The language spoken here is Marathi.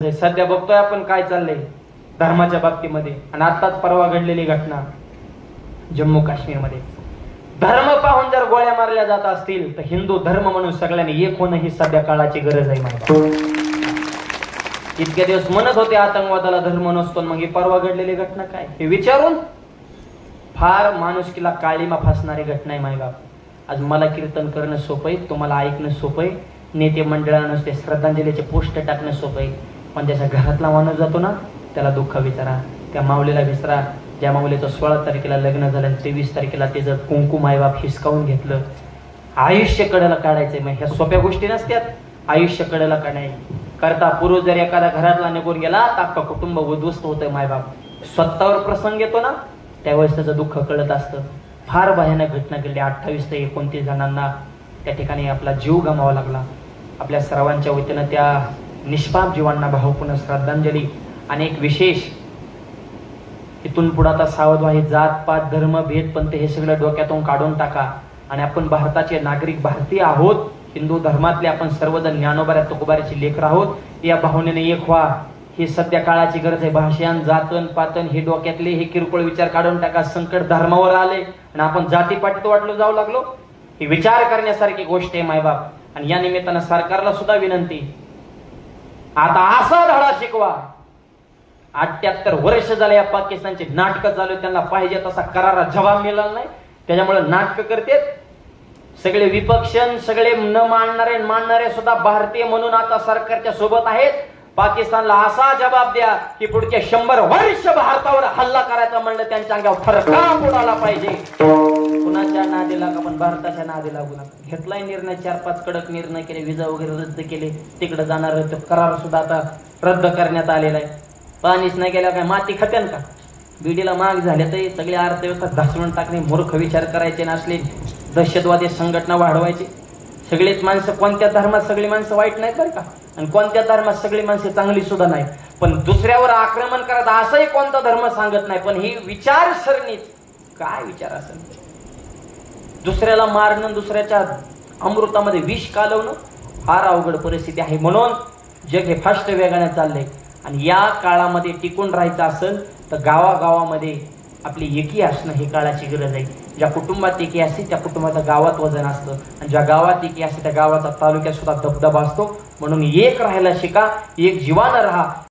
सध्या बघतोय आपण काय चाललंय धर्माच्या बाबतीमध्ये. आणि आताच परवा घडलेली घटना जम्मू काश्मीरमध्ये. धर्म पाहून जर गोळ्या मारल्या जात असतील तर हिंदू धर्म म्हणून सगळ्यांनी एक होणं ही सध्या काळाची गरज आहे. इतके दिवस म्हणत होते आतंकवादाला धर्म नसतो, मग ही परवा घडलेली घटना काय हे विचारून फार माणुसकीला काळीमा फासणारी घटना आहे. मायबाप, आज मला कीर्तन करणं सोपं आहे, तुम्हाला ऐकणं सोपं आहे, नेते मंडळानं ते श्रद्धांजलीचे पोस्ट टाकणं सोपं आहे, पण ज्याच्या घरातला माणूस जातो ना त्याला दुःख विचारा. त्या माऊलीला विचारा ज्या माऊलीचं 16 तारखेला लग्न झालं, 23 तारखेला त्याचं कुंकू मायबाप हिसकावून घेतलं. आयुष्य कडेला काढायचंय. मग ह्या सोप्या गोष्टी नसत्यात. आयुष्य कडेला काढाय करता पुरुष जर एखाद्या घरातला निघून गेला तर अख्खा कुटुंब उद्ध्वस्त होतंय. मायबाप स्वतःवर प्रसंग येतो ना त्यावेळेस त्याचं दुःख कळत असतं. फार भयानक घटना घडली. 28 ते 29 जणांना त्या ठिकाणी आपला जीव गमावा लागला. आपल्या सर्वांच्या वतीनं त्या निष्पाप जीवांना भावपूर्ण श्रद्धांजली. आणि एक विशेष, इथून पुढे आता सावध व्हा. जात पात धर्म भेद पंथ हे सगळं डोक्यातून काढून टाका. आणि आपण भारताचे नागरिक, भारतीय आहोत, हिंदू धर्मातले आपण सर्वजण ज्ञानोबा तुकोबाराची लेकर आहोत. या भावनेने एक व्हा. ही सध्या काळाची गरज आहे. भाषण जातन पातन हे डोक्यातले हे किरकोळ विचार काढून टाका. संकट धर्मावर आले आणि आपण जातीपातीत वाटलो जाऊ लागलो. ही विचार करण्यासारखी गोष्ट आहे मायबाप. आणि या निमित्तानं सरकारला सुद्धा विनंती, आता असा धडा शिकवा. 78 वर्ष झाले या पाकिस्तानचे नाटक चालू, त्यांना पाहिजे तसा करारा जवाब मिळाला नाही, त्याच्यामुळे नाटक करते सगळे विपक्ष. सगळे न मानणारे सुद्धा भारतीय म्हणून आता सरकारच्या सोबत आहेत. पाकिस्तानला असा जबाब द्या की पुढचे 100 वर्ष भारतावर हल्ला करायचा म्हणलं त्यांच्या अंगावर फरकाम उडाला पाहिजे. कुणाच्या नादी लागा पण भारताच्या नादी लागू नका. घेतलाय निर्णय, 4-5 कडक निर्णय केले, विजा वगैरे रद्द केले, तिकडे जाणार करार सुद्धा आता रद्द करण्यात आलेला आहे. पाणीच नाही गेल्या काय माती खात्यान का? बीडीला माग झाले तर सगळी अर्थव्यवस्था धासवून टाकणे, मूर्ख विचार करायचे नसले, दहशतवादी संघटना वाढवायची. सगळेच माणसं, कोणत्या धर्मात सगळी माणसं वाईट नाहीत बरं का, आणि कोणत्या धर्मात सगळी माणसं चांगली सुद्धा नाही. पण दुसऱ्यावर आक्रमण करत असंही कोणता धर्म सांगत नाही. पण ही विचारसरणीच काय विचार असेल, दुसऱ्याला मारणं, दुसऱ्याच्या अमृतामध्ये विष कालवणं फार अवघड परिस्थिती आहे. म्हणून जग हे फास्ट वेगाने चाललंय. आणि या काळामध्ये टिकून राहायचं असेल तर गावागावामध्ये आपली एकी असणं ही काळाची गरज आहे. ज्या कुटुंबात एकी असते त्या कुटुंबाचं गावात वजन असतं, आणि ज्या गावात एकी असते त्या गावाचा तालुक्यात सुद्धा दबदबा असतो. म्हणून एक राहायला शिका, एक जीवानं राहा.